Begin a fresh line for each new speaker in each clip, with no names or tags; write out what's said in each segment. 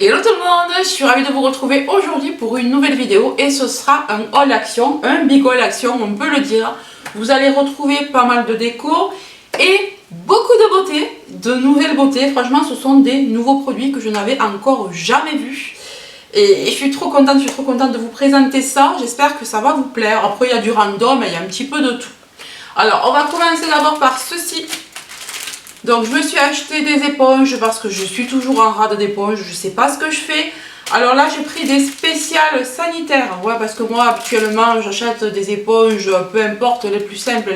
Hello tout le monde, je suis ravie de vous retrouver aujourd'hui pour une nouvelle vidéo et ce sera un haul action, un big haul action on peut le dire. Vous allez retrouver pas mal de déco et beaucoup de beauté, de nouvelles beautés. Franchement ce sont des nouveaux produits que je n'avais encore jamais vus. Et je suis trop contente de vous présenter ça, j'espère que ça va vous plaire. Après il y a du random et il y a un petit peu de tout. Alors on va commencer d'abord par ceci. Donc je me suis acheté des éponges parce que je suis toujours en rade d'éponges, je sais pas ce que je fais. Alors là j'ai pris des spéciales sanitaires, ouais, parce que moi habituellement j'achète des éponges, peu importe, les plus simples,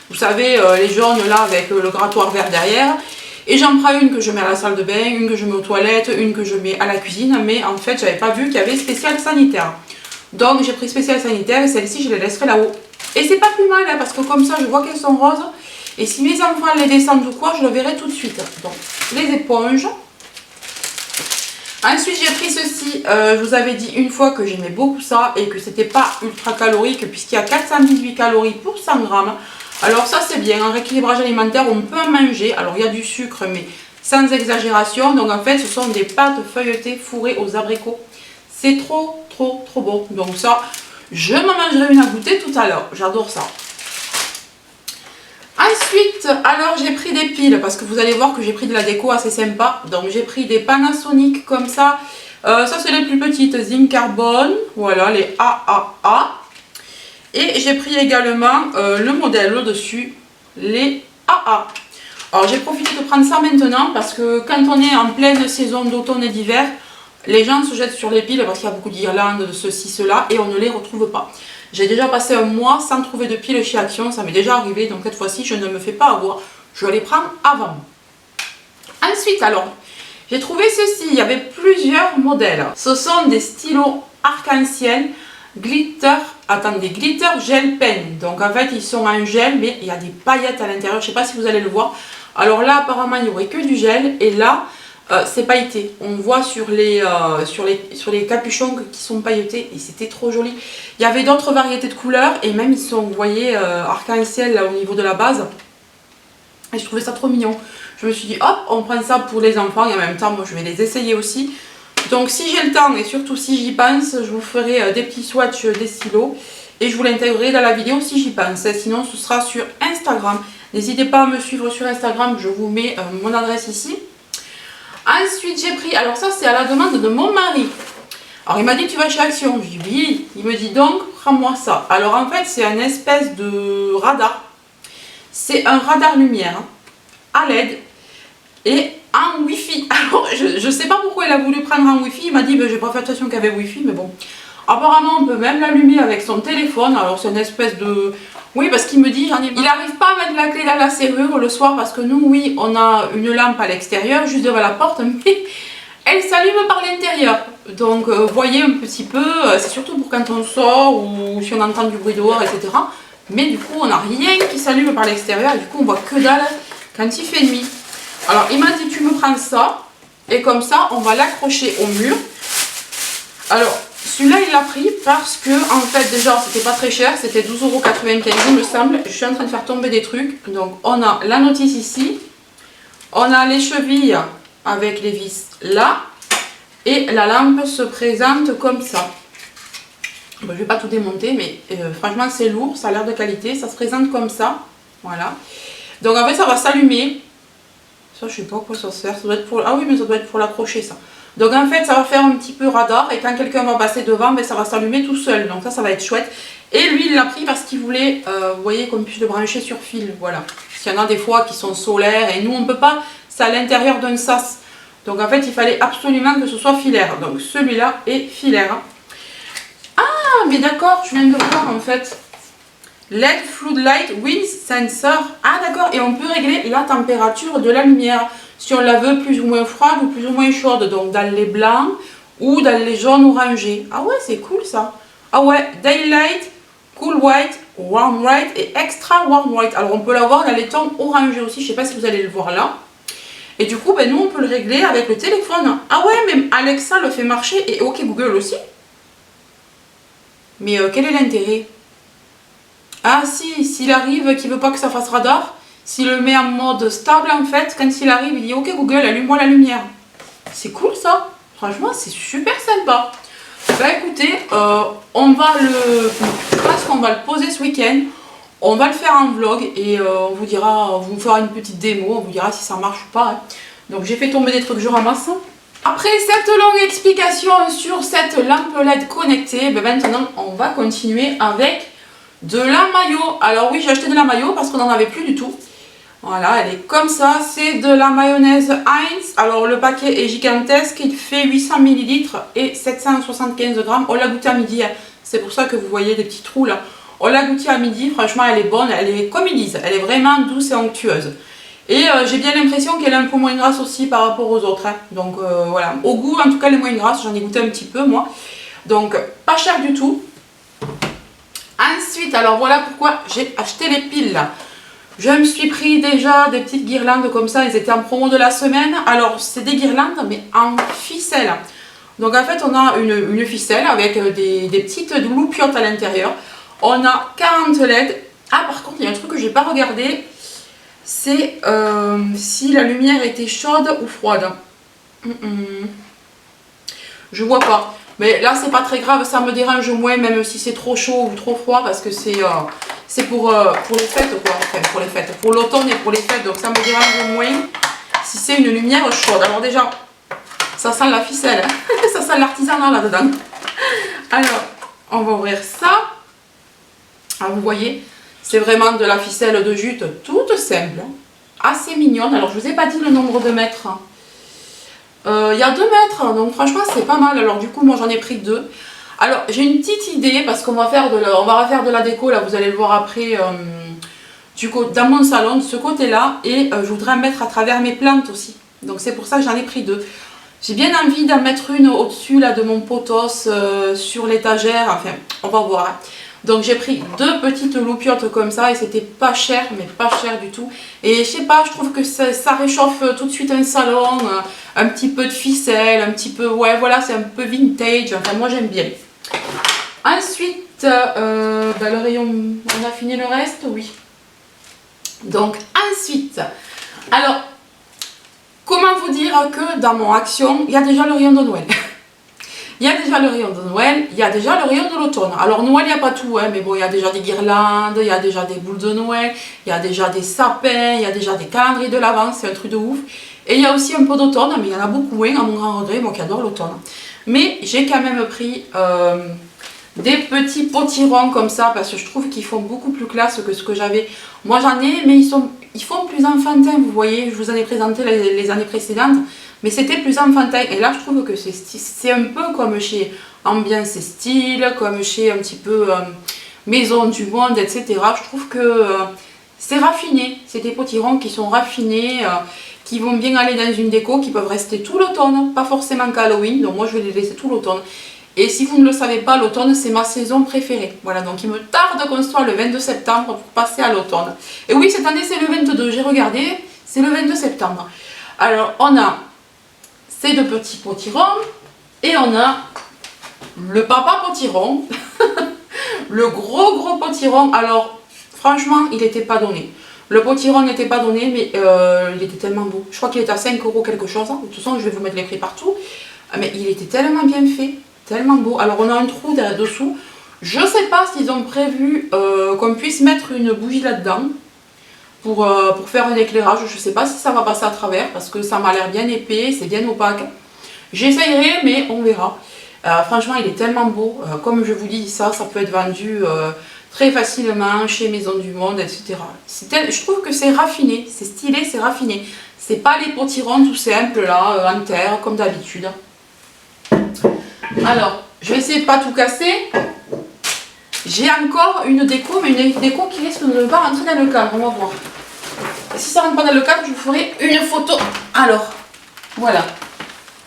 vous savez, les jaunes là avec le grattoir vert derrière. Et j'en prends une que je mets à la salle de bain, une que je mets aux toilettes, une que je mets à la cuisine, mais en fait j'avais pas vu qu'il y avait spécial sanitaire. Donc j'ai pris spécial sanitaire et celle-ci je les laisserai là-haut. Et c'est pas plus mal hein, parce que comme ça je vois qu'elles sont roses. Et si mes enfants les descendent ou quoi, je le verrai tout de suite. Donc, les éponges. Ensuite, j'ai pris ceci. Je vous avais dit une fois que j'aimais beaucoup ça et que c'était pas ultra calorique puisqu'il y a 418 calories pour 100 grammes. Alors ça, c'est bien. En rééquilibrage alimentaire, on peut en manger. Alors, il y a du sucre, mais sans exagération. Donc, en fait, ce sont des pâtes feuilletées fourrées aux abricots. C'est trop bon. Donc ça, je m'en mangerai une à goûter tout à l'heure. J'adore ça. Ensuite, alors j'ai pris des piles parce que vous allez voir que j'ai pris de la déco assez sympa. Donc j'ai pris des Panasonic comme ça. Ça c'est les plus petites, zinc carbone. Voilà, les AAA. Et j'ai pris également le modèle au-dessus, les AA. Alors j'ai profité de prendre ça maintenant parce que quand on est en pleine saison d'automne et d'hiver, les gens se jettent sur les piles parce qu'il y a beaucoup d'Irlande, de ceci, cela et on ne les retrouve pas. J'ai déjà passé un mois sans trouver de piles chez Action, ça m'est déjà arrivé, donc cette fois-ci je ne me fais pas avoir, je les prends avant. Ensuite alors, j'ai trouvé ceci, il y avait plusieurs modèles. Ce sont des stylos arc-en-ciel, glitter, attendez, glitter gel pen. Donc en fait ils sont en gel mais il y a des paillettes à l'intérieur, je ne sais pas si vous allez le voir. Alors là apparemment il n'y aurait que du gel et là c'est pailleté. On voit sur les capuchons qui sont pailletés et c'était trop joli. Il y avait d'autres variétés de couleurs et même ils sont, vous voyez, arc-en-ciel là au niveau de la base. Et je trouvais ça trop mignon. Je me suis dit hop, on prend ça pour les enfants et en même temps moi je vais les essayer aussi. Donc si j'ai le temps et surtout si j'y pense, je vous ferai des petits swatchs des stylos et je vous l'intégrerai dans la vidéo si j'y pense. Sinon ce sera sur Instagram. N'hésitez pas à me suivre sur Instagram, je vous mets mon adresse ici. Ensuite j'ai pris, alors ça c'est à la demande de mon mari. Alors il m'a dit tu vas chez Action, je dis oui. Il me dit donc prends-moi ça. Alors en fait c'est une espèce de radar. C'est un radar lumière à LED et en Wi-Fi. Alors je sais pas pourquoi il a voulu prendre en Wi-Fi. Il m'a dit ben, j'ai pas fait attention qu'il y avait Wi-Fi mais bon. Apparemment on peut même l'allumer avec son téléphone. Alors c'est une espèce de... Oui parce qu'il me dit il n'arrive pas à mettre la clé dans la serrure le soir parce que nous oui on a une lampe à l'extérieur juste devant la porte mais elle s'allume par l'intérieur. Donc voyez un petit peu, c'est surtout pour quand on sort ou si on entend du bruit dehors etc. Mais du coup on n'a rien qui s'allume par l'extérieur et du coup on voit que dalle quand il fait nuit. Alors il m'a dit tu me prends ça et comme ça on va l'accrocher au mur. Alors celui-là il l'a pris parce que en fait déjà c'était pas très cher, c'était 12,95 € il me semble. Je suis en train de faire tomber des trucs. Donc on a la notice ici, on a les chevilles avec les vis là et la lampe se présente comme ça. Bon, je vais pas tout démonter mais franchement c'est lourd, ça a l'air de qualité, ça se présente comme ça. Voilà. Donc en fait ça va s'allumer. Ça je sais pas à quoi ça sert, ça doit être pour... Ah oui mais ça doit être pour l'accrocher ça. Donc en fait ça va faire un petit peu radar et quand quelqu'un va passer devant ben, ça va s'allumer tout seul. Donc ça va être chouette. Et lui il l'a pris parce qu'il voulait, vous voyez, qu'on puisse le brancher sur fil. Voilà. S'il y en a des fois qui sont solaires et nous on peut pas, c'est à l'intérieur d'un sas. Donc en fait il fallait absolument que ce soit filaire. Donc celui-là est filaire. Ah mais d'accord, je viens de voir en fait. LED Floodlight Wind Sensor. Ah d'accord, et on peut régler la température de la lumière. Si on la veut plus ou moins froide ou plus ou moins chaude. Donc dans les blancs ou dans les jaunes orangés. Ah ouais, c'est cool ça. Ah ouais, Daylight, Cool White, Warm White et Extra Warm White. Alors on peut l'avoir dans les tons orangés aussi. Je sais pas si vous allez le voir là. Et du coup, ben, nous on peut le régler avec le téléphone. Ah ouais, même Alexa le fait marcher et OK Google aussi. Mais quel est l'intérêt? Ah si, s'il arrive qu'il veut pas que ça fasse radar, s'il le met en mode stable en fait, quand il arrive il dit OK Google allume-moi la lumière. C'est cool ça. Franchement, c'est super sympa. Bah écoutez, on va je pense qu'on va le poser ce week-end. On va le faire en vlog et on vous dira, on vous fera une petite démo, on vous dira si ça marche ou pas. Hein. Donc j'ai fait tomber des trucs, je ramasse. Après cette longue explication sur cette lampe LED connectée, ben maintenant on va continuer avec de la mayo. Alors oui, j'ai acheté de la mayo parce qu'on n'en avait plus du tout. Voilà, elle est comme ça, c'est de la mayonnaise Heinz. Alors le paquet est gigantesque, il fait 800 ml et 775 grammes. On l'a goûté à midi, hein. C'est pour ça que vous voyez des petits trous là. On l'a goûté à midi, franchement elle est bonne, elle est comme ils disent, elle est vraiment douce et onctueuse. Et j'ai bien l'impression qu'elle est un peu moins grasse aussi par rapport aux autres. Hein. Donc voilà, au goût en tout cas elle est moins grasse, j'en ai goûté un petit peu moi. Donc pas cher du tout. Ensuite, alors voilà pourquoi j'ai acheté les piles là. Je me suis pris déjà des petites guirlandes comme ça, elles étaient en promo de la semaine. Alors c'est des guirlandes mais en ficelle. Donc en fait on a une ficelle avec des petites loupiottes à l'intérieur. On a 40 LED. Ah par contre il y a un truc que j'ai pas regardé. C'est si la lumière était chaude ou froide. Je vois pas. Mais là c'est pas très grave, ça me dérange moins même si c'est trop chaud ou trop froid parce que c'est pour les fêtes quoi. Enfin pour les fêtes, pour l'automne et pour les fêtes. Donc ça me dérange moins si c'est une lumière chaude. Alors déjà, ça sent la ficelle. Ça sent l'artisanat là-dedans. Alors, on va ouvrir ça. Alors, vous voyez, c'est vraiment de la ficelle de jute toute simple, assez mignonne. Alors, je vous ai pas dit le nombre de mètres. Il y a 2 mètres, donc franchement, c'est pas mal. Alors, du coup, moi, j'en ai pris 2. Alors, j'ai une petite idée parce qu'on va faire refaire de la déco. Là, vous allez le voir après dans mon salon, de ce côté-là. Et je voudrais en mettre à travers mes plantes aussi. Donc, c'est pour ça que j'en ai pris 2. J'ai bien envie d'en mettre une au-dessus là de mon potos sur l'étagère. Enfin, on va voir. Hein. Donc j'ai pris 2 petites loupiottes comme ça et c'était pas cher, mais pas cher du tout. Et je sais pas, je trouve que ça réchauffe tout de suite un salon, un petit peu de ficelle, un petit peu, ouais voilà, c'est un peu vintage, enfin moi j'aime bien. Ensuite, le rayon, on a fini le reste, oui. Donc ensuite, alors, comment vous dire que dans mon action, il y a déjà le rayon de Noël. Il y a déjà le rayon de Noël, il y a déjà le rayon de l'automne. Alors Noël, il n'y a pas tout, hein, mais bon, il y a déjà des guirlandes, il y a déjà des boules de Noël, il y a déjà des sapins, il y a déjà des calendriers de l'Avent, c'est un truc de ouf. Et il y a aussi un peu d'automne, mais il y en a beaucoup, hein, à mon grand regret, moi qui adore l'automne. Mais j'ai quand même pris des petits potirons comme ça, parce que je trouve qu'ils font beaucoup plus classe que ce que j'avais. Moi j'en ai, mais ils font plus enfantins, vous voyez, je vous en ai présenté les années précédentes. Mais c'était plus enfantin et là je trouve que c'est un peu comme chez Ambiance et Style, comme chez un petit peu Maison du Monde, etc. Je trouve que c'est raffiné, c'est des potirons qui sont raffinés, qui vont bien aller dans une déco, qui peuvent rester tout l'automne, pas forcément qu'à Halloween, donc moi je vais les laisser tout l'automne. Et si vous ne le savez pas, l'automne c'est ma saison préférée. Voilà, donc il me tarde qu'on soit le 22 septembre pour passer à l'automne. Et oui, cette année c'est le 22, j'ai regardé, c'est le 22 septembre. Alors on a ces 2 petits potirons et on a le papa potiron, le gros potiron. Alors franchement il n'était pas donné, le potiron n'était pas donné mais il était tellement beau, je crois qu'il était à 5 € quelque chose, de toute façon je vais vous mettre les prix partout, mais il était tellement bien fait, tellement beau. Alors on a un trou derrière dessous, je sais pas s'ils ont prévu qu'on puisse mettre une bougie là-dedans pour faire un éclairage. Je sais pas si ça va passer à travers parce que ça m'a l'air bien épais, c'est bien opaque. J'essayerai mais on verra. Franchement il est tellement beau, comme je vous dis ça peut être vendu très facilement chez Maison du Monde, etc. Je trouve que c'est raffiné, c'est stylé, c'est raffiné. C'est pas les potirons tout simples là, en terre comme d'habitude. Alors je vais essayer de pas tout casser. J'ai encore une déco, mais une déco qui risque de ne pas rentrer dans le cadre, on va voir. Si ça rentre pas dans le cadre, je vous ferai une photo. Alors, voilà.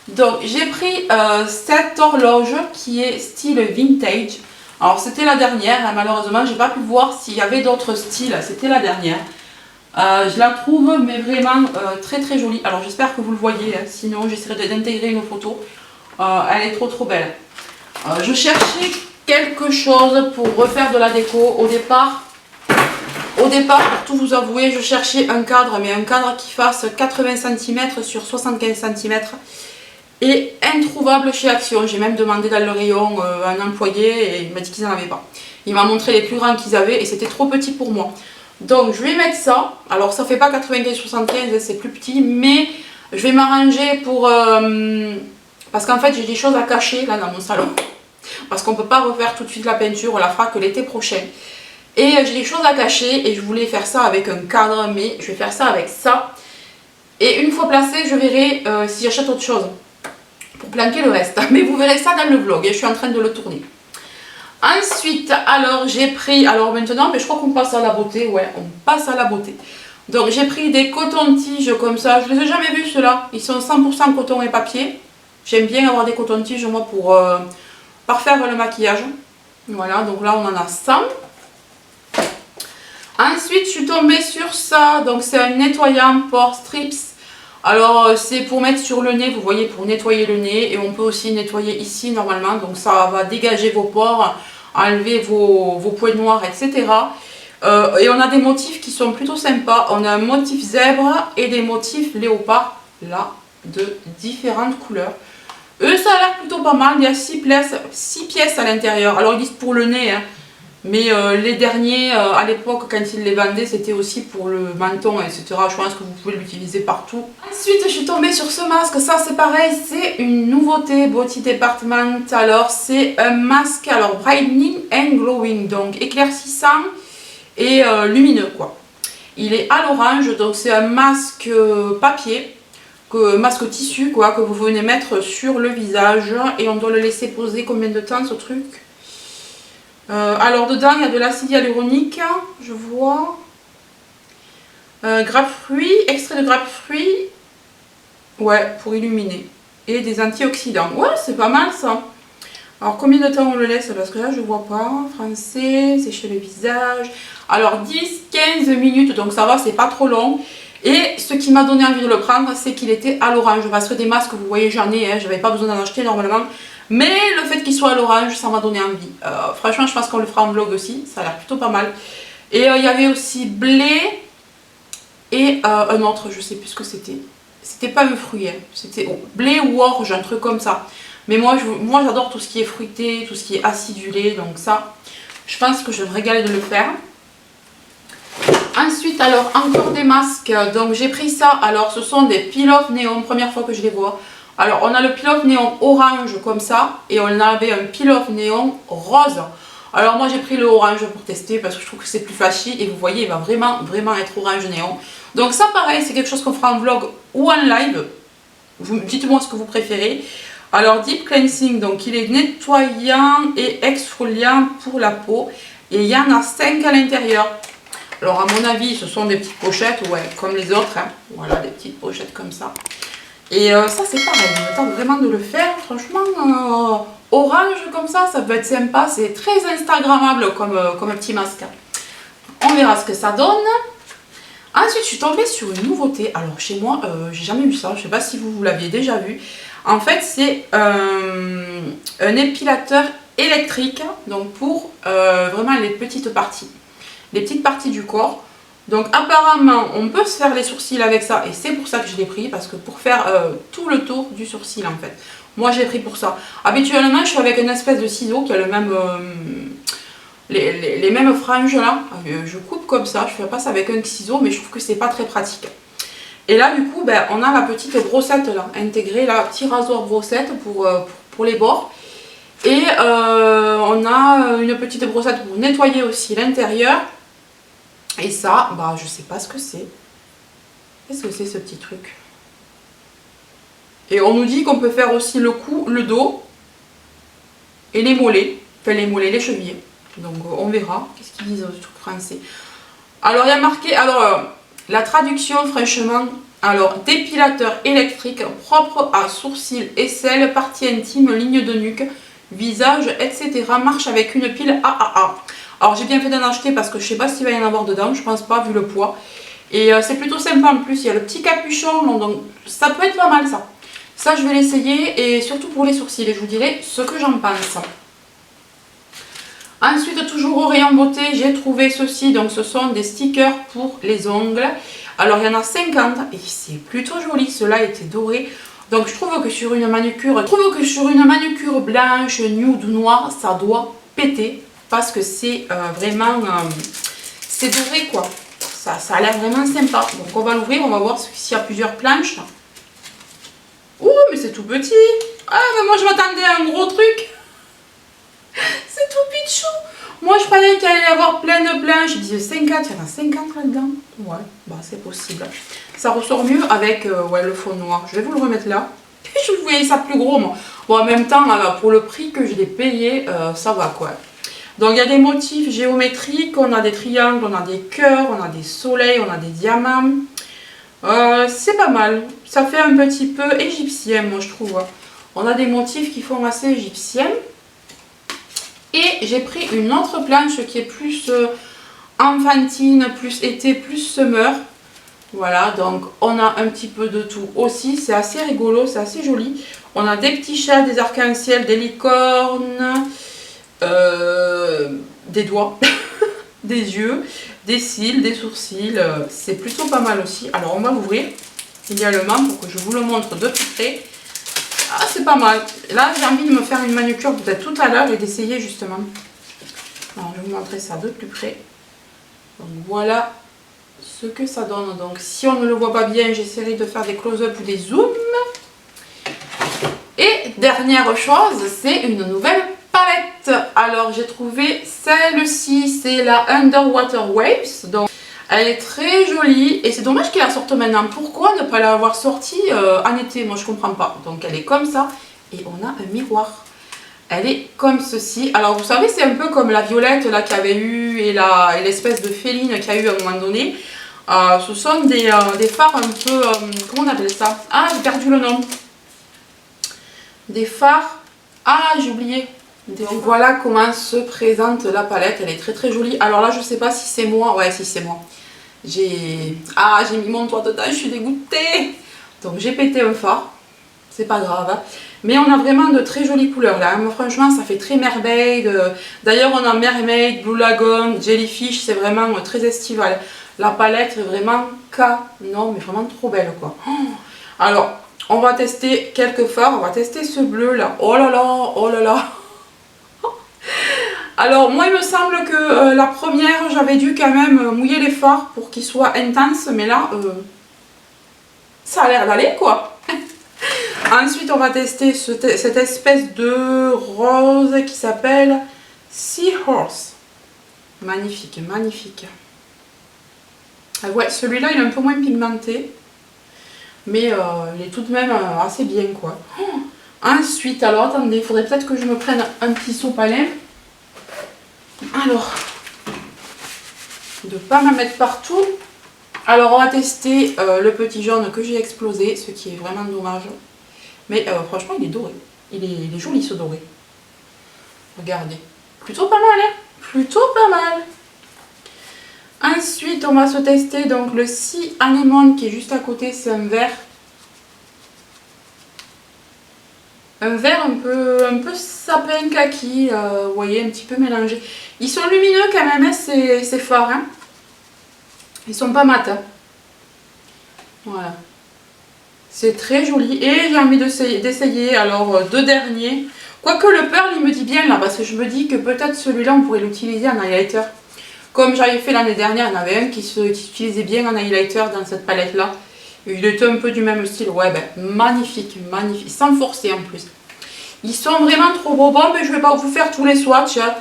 Donc, j'ai pris cette horloge qui est style vintage. Alors, c'était la dernière, hein, malheureusement, j'ai pas pu voir s'il y avait d'autres styles. C'était la dernière. Je la trouve, mais vraiment très jolie. Alors, j'espère que vous le voyez, hein, sinon j'essaierai d'intégrer une photo. Elle est trop belle. Je cherchais quelque chose pour refaire de la déco. Au départ, pour tout vous avouer, je cherchais un cadre, mais un cadre qui fasse 80 cm sur 75 cm. et introuvable chez Action. J'ai même demandé dans le rayon à un employé et il m'a dit qu'ils n'en avaient pas. Il m'a montré les plus grands qu'ils avaient et c'était trop petit pour moi. Donc je vais mettre ça. Alors ça fait pas 95-75, c'est plus petit, mais je vais m'arranger pour... parce qu'en fait j'ai des choses à cacher là dans mon salon. Parce qu'on ne peut pas refaire tout de suite la peinture, on la fera que l'été prochain. Et j'ai des choses à cacher et je voulais faire ça avec un cadre, mais je vais faire ça avec ça. Et une fois placé, je verrai si j'achète autre chose pour planquer le reste. Mais vous verrez ça dans le vlog et je suis en train de le tourner. Ensuite, alors j'ai pris, alors maintenant, mais je crois qu'on passe à la beauté, ouais, on passe à la beauté. Donc j'ai pris des cotons-tiges comme ça, je les ai jamais vus ceux-là, ils sont 100% coton et papier. J'aime bien avoir des cotons-tiges moi pour parfaire le maquillage. Voilà, donc là on en a 100. Ensuite, je suis tombée sur ça, donc c'est un nettoyant pore strips. Alors c'est pour mettre sur le nez, vous voyez, pour nettoyer le nez, et on peut aussi nettoyer ici normalement, donc ça va dégager vos pores, enlever vos points noirs, etc. Et on a des motifs qui sont plutôt sympas. On a un motif zèbre et des motifs léopard, là, de différentes couleurs. Eux, ça a l'air plutôt pas mal. Il y a 6 pièces à l'intérieur. Alors ils disent pour le nez, hein. Mais les derniers, à l'époque, quand ils les vendaient, c'était aussi pour le menton, etc. Je pense que vous pouvez l'utiliser partout. Ensuite, je suis tombée sur ce masque. Ça, c'est pareil, c'est une nouveauté Beauty Department. Alors, c'est un masque, alors, brightening and glowing, donc éclaircissant et lumineux, quoi. Il est à l'orange, donc c'est un masque papier, masque tissu, quoi, que vous venez mettre sur le visage. Et on doit le laisser poser combien de temps, ce truc? Alors dedans il y a de l'acide hyaluronique, je vois, grapefruit, extrait de grapefruit, ouais, pour illuminer, et des antioxydants. Ouais, c'est pas mal ça. Alors combien de temps on le laisse? Parce que là je vois pas. Français, sécher le visage. Alors 10-15 minutes, donc ça va, c'est pas trop long. Et ce qui m'a donné envie de le prendre, c'est qu'il était à l'orange. Parce que des masques, vous voyez, j'en ai, hein, j'avais pas besoin d'en acheter normalement. Mais le fait qu'il soit à l'orange, ça m'a donné envie. Franchement, je pense qu'on le fera en vlog aussi. Ça a l'air plutôt pas mal. Et il y avait aussi blé et un autre, je sais plus ce que c'était. C'était pas un fruit, hein. C'était blé ou orge, un truc comme ça. Mais moi j'adore tout ce qui est fruité, tout ce qui est acidulé. Donc ça, je pense que je vais me régaler de le faire. Ensuite, alors, encore des masques. Donc j'ai pris ça. Alors, ce sont des peel-off néon. Première fois que je les vois. Alors on a le peel-off néon orange comme ça et on avait un peel-off néon rose. Alors moi j'ai pris le orange pour tester parce que je trouve que c'est plus flashy et vous voyez il va vraiment être orange néon. Donc ça pareil c'est quelque chose qu'on fera en vlog ou en live. Dites-moi ce que vous préférez. Alors deep cleansing, donc il est nettoyant et exfoliant pour la peau et il y en a 5 à l'intérieur. Alors à mon avis ce sont des petites pochettes, ouais, comme les autres, hein. Voilà des petites pochettes comme ça. Et ça c'est pareil, je m'attends vraiment de le faire, franchement, orange comme ça peut être sympa, c'est très instagrammable comme un petit masque. On verra ce que ça donne. Ensuite je suis tombée sur une nouveauté, alors chez moi, j'ai jamais vu ça, je ne sais pas si vous l'aviez déjà vu. En fait c'est un épilateur électrique, donc pour vraiment les petites parties du corps. Donc apparemment on peut se faire les sourcils avec ça et c'est pour ça que je l'ai pris, parce que pour faire tout le tour du sourcil en fait. Moi j'ai pris pour ça. Habituellement je suis avec une espèce de ciseau qui a le même les mêmes franges là. Je coupe comme ça, je passe avec un ciseau mais je trouve que c'est pas très pratique. Et là du coup ben, on a la petite brossette là intégrée, là, petit rasoir brossette pour les bords. Et on a une petite brossette pour nettoyer aussi l'intérieur. Et ça, bah je sais pas ce que c'est. Qu'est-ce que c'est ce petit truc? Et on nous dit qu'on peut faire aussi le cou, le dos et les mollets. Enfin les mollets, les chevilles. Donc on verra. Qu'est-ce qu'ils disent au truc français? Alors il y a marqué, alors la traduction franchement, alors dépilateur électrique propre à sourcils, aisselles, partie intime, ligne de nuque, visage, etc. Marche avec une pile AAA. Alors j'ai bien fait d'en acheter parce que je sais pas s'il va y en avoir dedans, je pense pas vu le poids. Et c'est plutôt sympa en plus, il y a le petit capuchon, donc ça peut être pas mal ça. Ça je vais l'essayer et surtout pour les sourcils et je vous dirai ce que j'en pense. Ensuite toujours au rayon beauté j'ai trouvé ceci, donc ce sont des stickers pour les ongles. Alors il y en a 50 et c'est plutôt joli, ceux-là étaient dorés. Donc je trouve que sur une manucure, blanche, nude ou noire, ça doit péter. Parce que c'est vraiment, c'est doré quoi. Ça a l'air vraiment sympa. Donc on va l'ouvrir, on va voir s'il y a plusieurs planches. Ouh, mais c'est tout petit. Ah, mais moi je m'attendais à un gros truc. C'est tout pitchou. Moi je croyais qu'il allait y avoir plein de planches. Je disais 50, il y en a 50 là-dedans. Ouais, bah c'est possible. Ça ressort mieux avec ouais, le fond noir. Je vais vous le remettre là. Je voyais ça plus gros moi. Bon, en même temps, pour le prix que je l'ai payé, ça va quoi. Donc il y a des motifs géométriques, on a des triangles, on a des cœurs, on a des soleils, on a des diamants. C'est pas mal. Ça fait un petit peu égyptien moi je trouve. On a des motifs qui font assez égyptien. Et j'ai pris une autre planche qui est plus enfantine, plus été, plus summer. Voilà, donc on a un petit peu de tout aussi. C'est assez rigolo, c'est assez joli. On a des petits chats, des arcs-en-ciel, des licornes, des doigts, des yeux, des cils, des sourcils. C'est plutôt pas mal aussi. Alors on va l'ouvrir également pour que je vous le montre de plus près. Ah, c'est pas mal. Là, j'ai envie de me faire une manucure peut-être tout à l'heure et d'essayer justement. Alors, je vais vous montrer ça de plus près. Donc, voilà ce que ça donne. Donc, si on ne le voit pas bien, j'essaierai de faire des close-up ou des zooms. Et dernière chose, c'est une nouvelle palette. Alors, j'ai trouvé celle-ci, c'est la Underwater Waves. Donc, elle est très jolie et c'est dommage qu'elle la sorte maintenant. Pourquoi ne pas l'avoir sortie en été? Moi je comprends pas. Donc elle est comme ça et on a un miroir. Elle est comme ceci. Alors vous savez c'est un peu comme la violette là qu'il y avait eu et l'espèce de féline qu'il y a eu à un moment donné. Ce sont des phares un peu... comment on appelle ça? Ah j'ai perdu le nom. Des phares... Ah j'ai oublié. Donc voilà comment se présente la palette. Elle est très très jolie. Alors là je sais pas si c'est moi. Ouais si c'est moi. J'ai mis mon doigt dedans, je suis dégoûtée. Donc j'ai pété un phare, c'est pas grave. Hein. Mais on a vraiment de très jolies couleurs là. Hein. Franchement, ça fait très mermaid. D'ailleurs, on a mermaid, blue lagoon, jellyfish, c'est vraiment très estival. La palette est vraiment canon, mais vraiment trop belle quoi. Alors, on va tester quelques fards. On va tester ce bleu là. Oh là là, oh là là. Alors moi il me semble que la première j'avais dû quand même mouiller les fards pour qu'ils soient intenses, mais là ça a l'air d'aller quoi. Ensuite on va tester cette espèce de rose qui s'appelle Seahorse. Magnifique, magnifique. Ouais, celui-là il est un peu moins pigmenté, mais il est tout de même assez bien quoi. Ensuite, alors attendez, il faudrait peut-être que je me prenne un petit sopalin. Alors, de ne pas m'en mettre partout. Alors, on va tester le petit jaune que j'ai explosé, ce qui est vraiment dommage. Mais franchement, il est doré. Il est joli ce doré. Regardez. Plutôt pas mal, hein? Plutôt pas mal. Ensuite, on va se tester donc le Sea Anemone qui est juste à côté. C'est un vert. Un vert un peu sapin kaki, vous voyez, un petit peu mélangé. Ils sont lumineux quand même, hein, ces fards. Hein. Ils sont pas mat. Hein. Voilà. C'est très joli. Et j'ai envie d'essayer alors deux derniers. Quoique le pearl, il me dit bien là, parce que je me dis que peut-être celui-là, on pourrait l'utiliser en highlighter. Comme j'avais fait l'année dernière, il y en avait un qui s'utilisait bien en highlighter dans cette palette-là. Il était un peu du même style. Ouais, ben, magnifique, magnifique. Sans forcer en plus. Ils sont vraiment trop beaux. Bon, mais je vais pas vous faire tous les swatchs. Hein.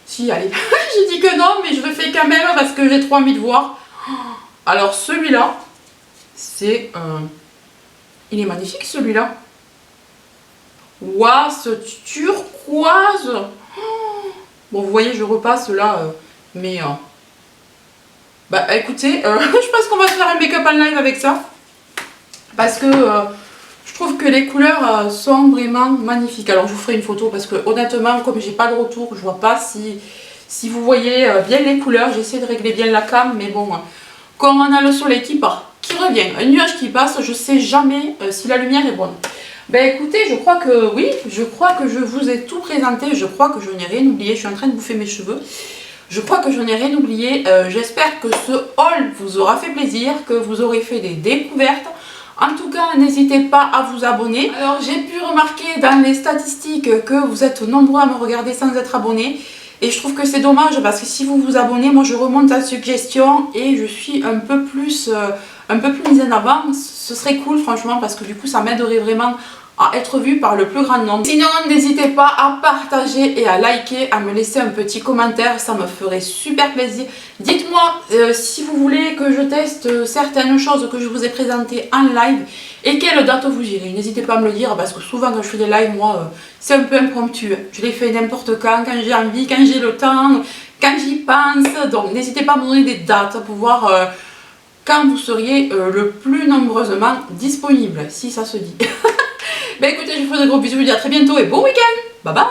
Si, allez. J'ai dit que non, mais je le fais quand même parce que j'ai trop envie de voir. Alors, celui-là, c'est... il est magnifique, celui-là. Waouh, ce turquoise. Bon, vous voyez, je repasse là. Mais... bah, écoutez, je pense qu'on va se faire un make-up en live avec ça. Parce que je trouve que les couleurs sont vraiment magnifiques. Alors je vous ferai une photo parce que honnêtement, comme j'ai pas de retour, je vois pas si vous voyez bien les couleurs. J'essaie de régler bien la cam, mais bon, comme on a le soleil qui part, qui revient, un nuage qui passe, je sais jamais si la lumière est bonne. Ben écoutez, je crois que oui, je crois que je vous ai tout présenté. Je crois que je n'ai rien oublié. Je suis en train de bouffer mes cheveux. Je crois que je n'ai rien oublié. J'espère que ce haul vous aura fait plaisir, que vous aurez fait des découvertes. En tout cas, n'hésitez pas à vous abonner. Alors, j'ai pu remarquer dans les statistiques que vous êtes nombreux à me regarder sans être abonnés. Et je trouve que c'est dommage parce que si vous vous abonnez, moi je remonte en suggestion et je suis un peu plus mise en avant. Ce serait cool franchement parce que du coup ça m'aiderait vraiment à être vue par le plus grand nombre. Sinon, n'hésitez pas à partager et à liker, à me laisser un petit commentaire, ça me ferait super plaisir. Dites-moi si vous voulez que je teste certaines choses que je vous ai présentées en live et quelle date vous irez. N'hésitez pas à me le dire parce que souvent quand je fais des lives, moi c'est un peu impromptu. Je les fais n'importe quand j'ai envie, quand j'ai le temps, quand j'y pense. Donc n'hésitez pas à me donner des dates pour voir quand vous seriez le plus nombreusement disponible, si ça se dit. Ben écoutez, je vous fais de gros bisous, je vous dis à très bientôt et bon week-end. Bye bye.